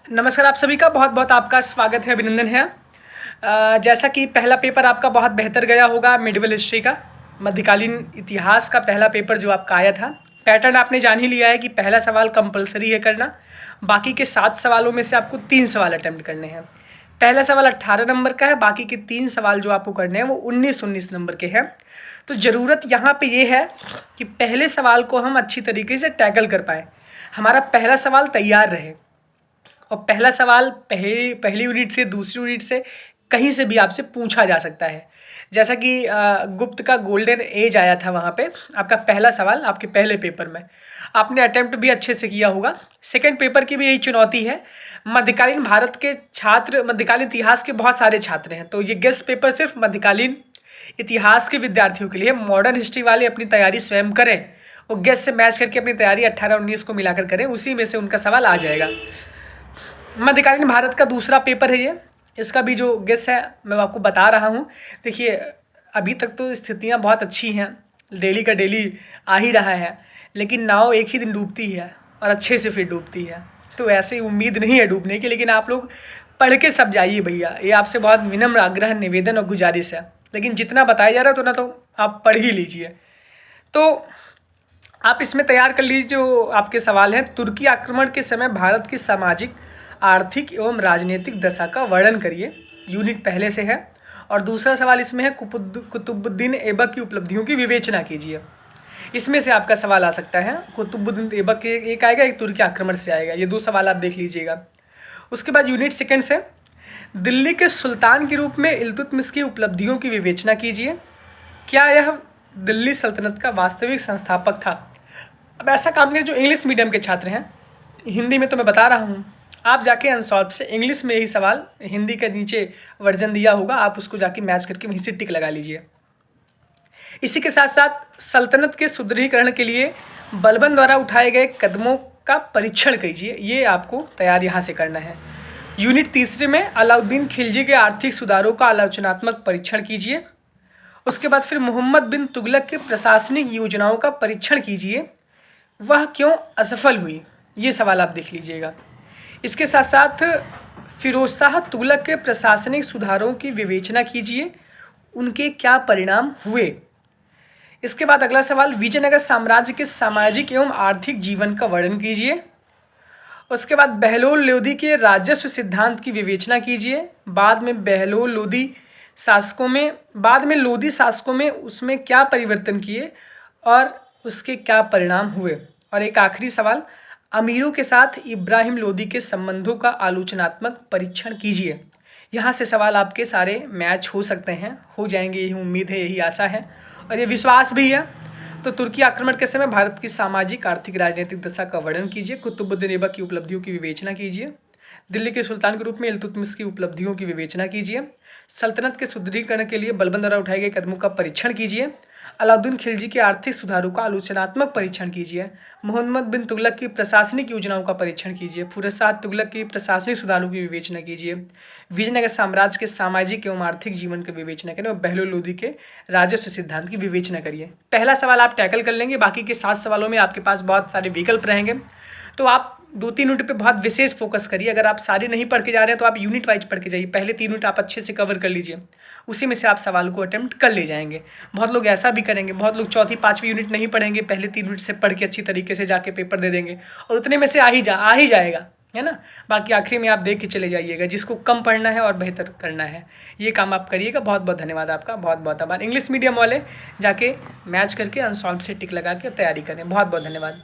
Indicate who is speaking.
Speaker 1: नमस्कार, आप सभी का बहुत बहुत आपका स्वागत है, अभिनंदन है। जैसा कि पहला पेपर आपका बहुत बेहतर गया होगा, मिडिवल हिस्ट्री का मध्यकालीन इतिहास का पहला पेपर जो आपका आया था। पैटर्न आपने जान ही लिया है कि पहला सवाल कंपलसरी है करना, बाकी के 7 सवालों में से आपको 3 सवाल अटैम्प्ट करने हैं। पहला सवाल 18 नंबर का है, बाकी के 3 सवाल जो आपको करने हैं वो 19 नंबर के हैं। तो ज़रूरत यहाँ पे ये है कि पहले सवाल को हम अच्छी तरीके से टैकल कर पाएँ, हमारा पहला सवाल तैयार रहे। और पहला सवाल पहली यूनिट से, दूसरी यूनिट से, कहीं से भी आपसे पूछा जा सकता है। जैसा कि गुप्त का गोल्डन एज आया था, वहाँ पे आपका पहला सवाल आपके पहले पेपर में आपने अटेम्प्ट भी अच्छे से किया होगा। सेकंड पेपर की भी यही चुनौती है। मध्यकालीन भारत के छात्र, मध्यकालीन इतिहास के बहुत सारे छात्र हैं, तो ये गेस्ट पेपर सिर्फ मध्यकालीन इतिहास के विद्यार्थियों के लिए। मॉडर्न हिस्ट्री वाले अपनी तैयारी स्वयं करें और गेस्ट से मैच करके अपनी तैयारी 18-19 को मिलाकर करें, उसी में से उनका सवाल आ जाएगा। मध्यकालीन भारत का दूसरा पेपर है ये, इसका भी जो गेस है मैं आपको बता रहा हूँ। देखिए, अभी तक तो स्थितियाँ बहुत अच्छी हैं, डेली का डेली आ ही रहा है, लेकिन नाव एक ही दिन डूबती है और अच्छे से फिर डूबती है। तो ऐसे उम्मीद नहीं है डूबने की, लेकिन आप लोग पढ़ के सब जाइए भैया, ये आपसे बहुत विनम्र आग्रह, निवेदन और गुजारिश है। लेकिन जितना बताया जा रहा है तो ना तो आप पढ़ ही लीजिए। तो आप इसमें तैयार कर लीजिए जो आपके सवाल हैं। तुर्की आक्रमण के समय भारत की सामाजिक, आर्थिक एवं राजनीतिक दशा का वर्णन करिए, यूनिट पहले से है। और दूसरा सवाल इसमें है कुतुबुद्दीन ऐबक की उपलब्धियों की विवेचना कीजिए। इसमें से आपका सवाल आ सकता है, कुतुबुद्दीन ऐबक के एक आएगा, एक तुर्की आक्रमण से आएगा। ये 2 सवाल आप देख लीजिएगा। उसके बाद यूनिट सेकंड से दिल्ली के सुल्तान के रूप में इल्तुतमिश की उपलब्धियों की विवेचना कीजिए। क्या यह दिल्ली सल्तनत का वास्तविक संस्थापक था? अब ऐसा काम करें जो इंग्लिश मीडियम के छात्र हैं, हिंदी में तो मैं बता रहा हूँ, आप जाके अनसॉल्व से इंग्लिश में यही सवाल, हिंदी का नीचे वर्जन दिया होगा, आप उसको जाके मैच करके वहीं से टिक लगा लीजिए। इसी के साथ साथ सल्तनत के सुदृढ़ीकरण के लिए बलबन द्वारा उठाए गए कदमों का परीक्षण कीजिए, ये आपको तैयार यहाँ से करना है। यूनिट तीसरे में अलाउद्दीन खिलजी के आर्थिक सुधारों का आलोचनात्मक परीक्षण कीजिए। उसके बाद फिर मोहम्मद बिन तुगलक के प्रशासनिक योजनाओं का परीक्षण कीजिए, वह क्यों असफल हुई, ये सवाल आप देख लीजिएगा। इसके साथ साथ फिरोज शाह तुगलक के प्रशासनिक सुधारों की विवेचना कीजिए, उनके क्या परिणाम हुए। इसके बाद अगला सवाल, विजयनगर साम्राज्य के सामाजिक एवं आर्थिक जीवन का वर्णन कीजिए। उसके बाद बहलोल लोदी के राजस्व सिद्धांत की विवेचना कीजिए। बाद में बहलोल लोदी शासकों में उसमें क्या परिवर्तन किए और उसके क्या परिणाम हुए। और एक आखिरी सवाल, अमीरों के साथ इब्राहिम लोदी के संबंधों का आलोचनात्मक परीक्षण कीजिए। यहाँ से सवाल आपके सारे मैच हो सकते हैं, हो जाएंगे, यही उम्मीद है, यही आशा है और ये विश्वास भी है। तो तुर्की आक्रमण के समय भारत की सामाजिक, आर्थिक, राजनीतिक दशा का वर्णन कीजिए। कुतुबुद्दीन ऐबक की उपलब्धियों की विवेचना कीजिए। दिल्ली के सुल्तान के रूप में इल्तुतमिश की उपलब्धियों की विवेचना कीजिए। सल्तनत के सुदृढ़ीकरण के लिए बलबन द्वारा उठाए गए कदमों का परीक्षण कीजिए। अलाउद्दीन खिलजी के आर्थिक सुधारों का आलोचनात्मक परीक्षण कीजिए। मोहम्मद बिन तुगलक की प्रशासनिक योजनाओं का परीक्षण कीजिए। फिरोज शाह तुगलक की प्रशासनिक सुधारों की विवेचना कीजिए। विजयनगर साम्राज्य के सामाजिक एवं आर्थिक जीवन की विवेचना करें और बहलोल लोदी के राजस्व सिद्धांत की विवेचना करिए। पहला सवाल आप टैकल कर लेंगे, बाकी के 7 सवालों में आपके पास बहुत सारे विकल्प रहेंगे, तो आप 2-3 यूनिट पे बहुत विशेष फोकस करिए। अगर आप सारे नहीं पढ़ के जा रहे हैं तो आप यूनिट वाइज पढ़ के जाइए। पहले 3 यूनिट आप अच्छे से कवर कर लीजिए, उसी में से आप सवाल को अटेम्प्ट कर ले जाएंगे। बहुत लोग ऐसा भी करेंगे, बहुत लोग 4th-5वीं यूनिट नहीं पढ़ेंगे, पहले 3 यूनिट से पढ़ के अच्छी तरीके से जाके पेपर दे देंगे और उतने में से आ ही जाएगा, है ना। बाकी आखिरी में आप देख के चले जाइएगा, जिसको कम पढ़ना है और बेहतर करना है, ये काम आप करिएगा। बहुत बहुत धन्यवाद आपका, बहुत बहुत आभार। इंग्लिश मीडियम वाले जाके मैच करके अनसॉल्व से टिक लगा के तैयारी करें। बहुत बहुत धन्यवाद।